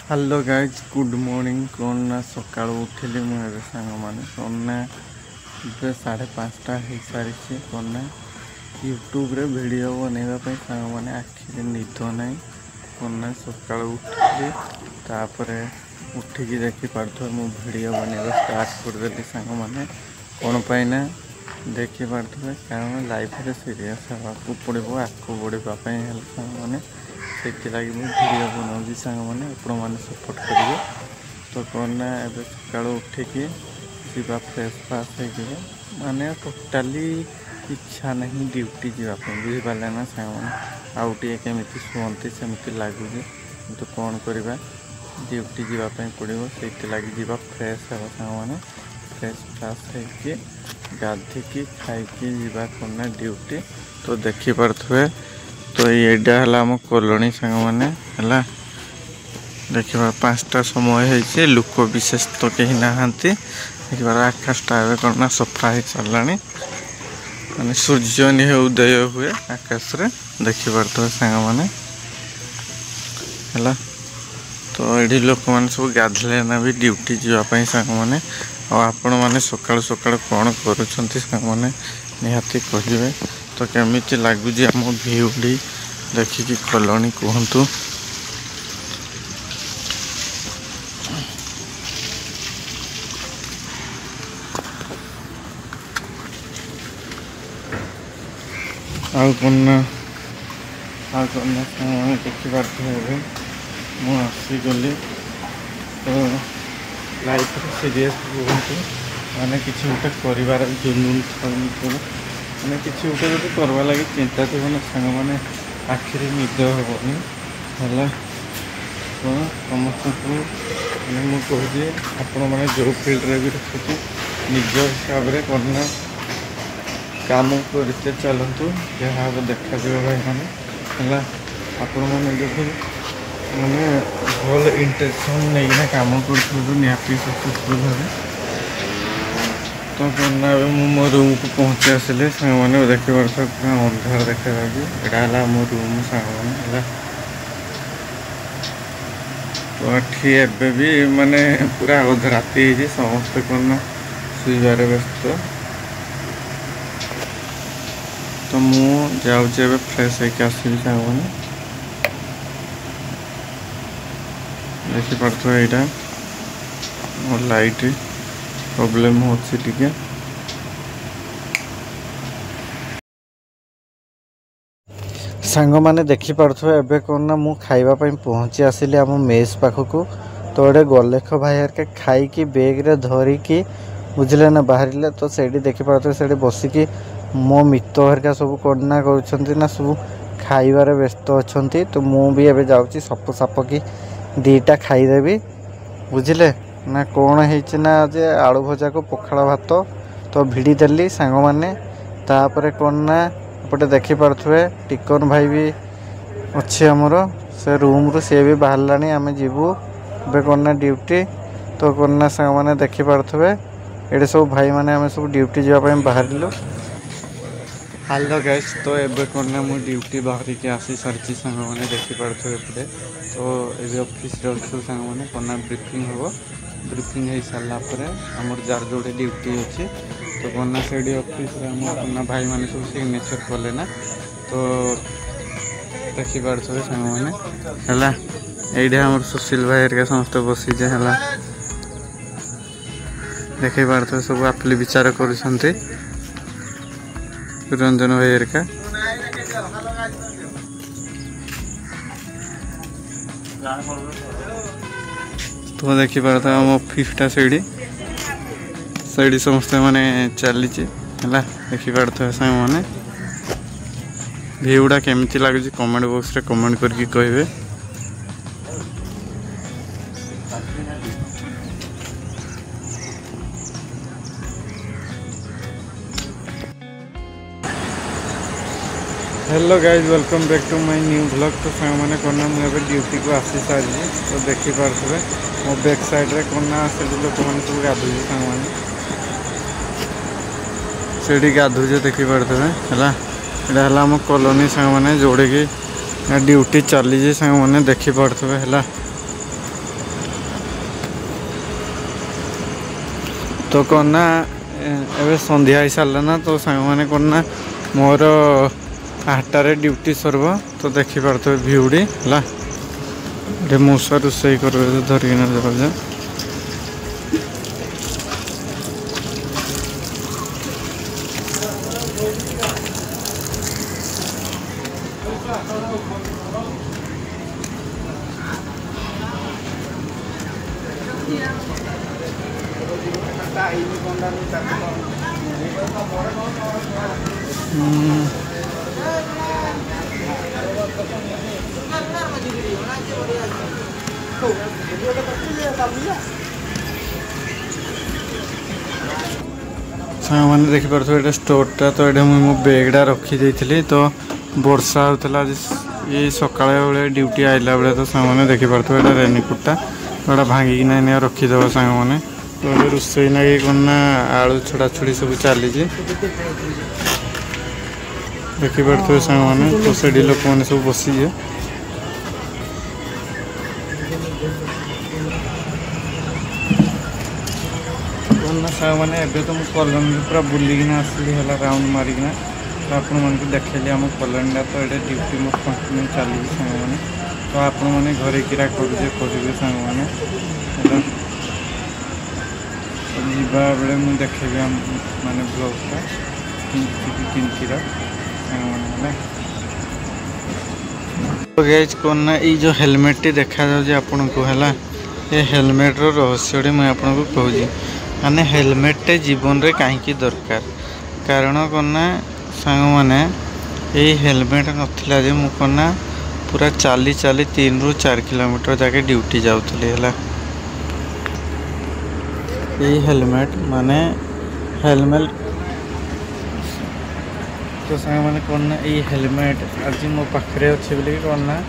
hello guys good morning कौन ना सका उठिली मुझे सांग मैंने कौन ना 5:30 हो सारी कौन ना यूट्यूब रे वीडियो बनवाई सांग मैंने आखिरी निद ना कौन ना सका उठिली उठिकी देखिपे मु वीडियो बनवा स्टार्ट करदेली सांग मैंने कौन पाइना देखिपे कारण लाइफ रे सीरीयस होगा पड़ो आगे बढ़ापी सांग मैंने से वीडियो बनाऊँगी सांग मैंने मैंने सपोर्ट करेंगे तो कौन ना ए सका उठिकी जा फ्रेश फ्राश हो माने टोटाली इच्छा नहीं ड्यूटी जावाई बुझीपारे ना सांग मैंने आउ टे केमी शुंती सेमती लगुच तो कौन करवा ड्यूटी जावाई पड़ो से लगी फ्रेश हे सांग मैंने फ्रेश फ्राश हो गाधिकी खाई कौन ड्यूटी तो देखिपे तो येडा है आम कलोनी सांग मैंने है देखिए 5टा समय है लोक विशेष तो कहीं नहांती देखिए आकाशटा कौन सफा हो सारा माने सूर्य नहीं उदय हुए आकाश रे देखिपे सांग मैंने है तो ये लोक मैंने सब गाधले ना भी ड्यूटी जावाई सांग मैंने आपण मैंने सकाळु सकाळु कौन करुँच सांग मैंने निहाती कहे तो केमी लगुच आम भ्यूटी देखिकी कलोनी कहतु देखिपे मुसीगली तो लाइफ सीरीयस कहतु माने किसी गोटे कर जुनून मैंने किसी गोटे जो करवा लगे चिंता थी ना सांग मैंने आखिरी निद हेनी है तो समस्त मुझे आपण मैंने जो फिल्ड भी रखुच्छे निज हिसाब से करना काम करते चलतु जहाँ देखा भाई मैंने है आपण मैंने जो मैंने भल इंटेंशन नहीं काम कर निहाती सक्सेसफुल भाव तो करना मो रूम को पहुँची आसिले सांग मैंने देखिए अंधार देखा यहाँ मो रूम सांग मैंने तो ये भी माने पूरा अध राति समस्ते कौन शुवर व्यस्त तो मुझे फ्रेश होकर आसवि सांग मैंने देखिपे यहाँ मोर लाइट प्रॉब्लम होती टिके सांग मैंने देखिपे एवं कौन ना मु खावाई पहुँची आसिली आम मेस पाखक तो ये गलेख भाई हर खाई बेग्रे धरिकी बुझे ना बाहर तो से देखिपे से बसिकी मो मित हरिका सब करना कर सब खाइबार व्यस्त अच्छा तो मुझे जाऊँगी सप सापकी 2टा खाईदेवी बुझे ना कौन है जे आलू भजा को पखाड़ भात तो भिड़ी देली सांग मैंने तापर कौन ना एपटे देखिपे टिकन भाई भी अच्छे आमर से रूम रू सी भी बाहर आम जीवु ए कौन ड्यूटी तो कौन सांग मैंने देखिपे ये सब भाई मैंने आम सब ड्यूटी जावाई बाहर हेलो गाइस तो ये कौन मु ड्यूटी बाहर के आसी सारी सांग मैंने देखिपे एपटे तो ये ऑफिस सांग मैंने कौन ब्रीफिंग हम ब्रीफिंग हो सारापर आमर जार जोड़े ड्यूटी अच्छे तो कौन से ऑफिस भाई मैंने सब सिग्नेचर कले ना तो देखिपे सांग मैंने है ये सुशील भाई हरिका समस्त बसीजे है देखिपे सब आपली विचार कर रंजन भाई हरिका तो देखिपे आम ऑफिसटा से समस्ते मैंने चली देखिपे सांग मैंने भ्यूटा केमती लगुच कमेंट बॉक्स रे कमेंट करके कहे hello guys welcome back to my new blog तो सांग मैंने कौन मुझे ड्यूटी को आसी सारी तो देखिपे मो बैक साइड रे कौन से लोक मैंने सब गाधु सांग मैंने से गाधुजे देखिपे है यहाँ आम कॉलोनी सांग मैंने जोड़े की ड्यूटी चली सांग मैंने देखिपे है तो कौन ना एवं संध्या हो सारा ना तो सांग मैंने कौन ना मोर 8टार ड्यूटी सर्व तो देखिपे भ्यूटी है मूसा रोषे कर धरिकिना जाऊे मैंने देखिपे ये स्टोरटा तो ये मो बेगटा रखी थी तो वर्षा होता ये सकाल बेले ड्यूटी आइला बेले तो सामने देखिपे ये रेनिकोटा गोटा भांगिकी रखीदेव सांग मैंने तो ये रोषे ना कौन ना आलू छड़ा छुड़ी सब चली देखिपे सांग मैंने तो से लोक मैंने सब बसीजे सांग मैंने एवं तो मुझे कलोनी पूरा बुलिकिना आसली है राउंड मारिकिना तो आपण मन को देखली आम कलोनीटा तो ये ड्यूटी मोर कंटिन्यू चली सांग मैंने तो आपण मैंने घरे किरा करेंगे सांग मैंने जीवा बेले मुझे देखेबी माने ब्लॉगटा किंती सांग मैंने तो गाइस कौन ना ये जो हेलमेट टी देखा जाउजे आपन को है ये हेलमेट रो रहस्य मुझे आपन को कहूँ माने हेलमेट जीवन रे कहीं दरकार कारण कौन ना सांग मैंने ये हेलमेट नथिला जे मु कौन ना पूरा चाली 3 ରୁ 4 किलोमीटर जाके ड्यूटी जाऊली है ये हेलमेट माने हेलमेट तो सांग मैंने कौन ना ये हेलमेट आज मो पाखे अच्छे बोलिए कौन ना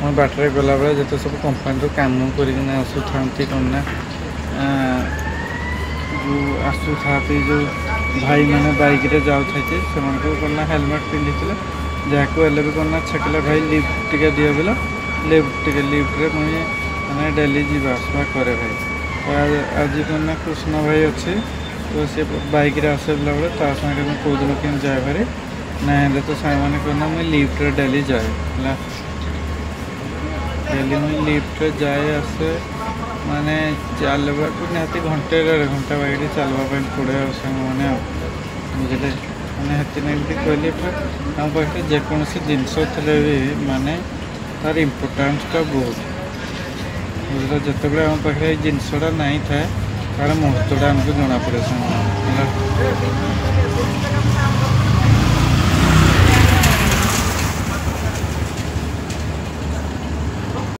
मैं बाटर गला बेले जो सब कंपानी काम करना आसूँ कौन ना जो आसू था जो भाई मैंने बाइक रे जाऊ थे से कौन हेलमेट पिंधि जहाँ भी कौन छेकले भाई लिफ्ट टिके दियो बोला लिफ्ट रे मुझे मैंने डेली जीवा आसवा करे भाई तो आज कौन कृष्ण भाई अच्छे तो सी बाइक रे आसे बेले ता सागे मैं कौ दिन कि जाए भाई ना तो साग मैंने कौन मुझे लिफ्ट रे डेली जाए डेली मुझे लिफ्ट रे जाए आसे माने चलवा निहाती घंटे 1.5 घंटा बाइक चलवाई पड़े सांग मैंने बुझे मैंने हेती कहली आम पाखे जेकोसी जिनस थे भी माने तार इम्पोर्टान्सटा बहुत बुझे जिते आम पाखे जिनसटा नहीं था तार महत्वटा आमको जना पड़े सांग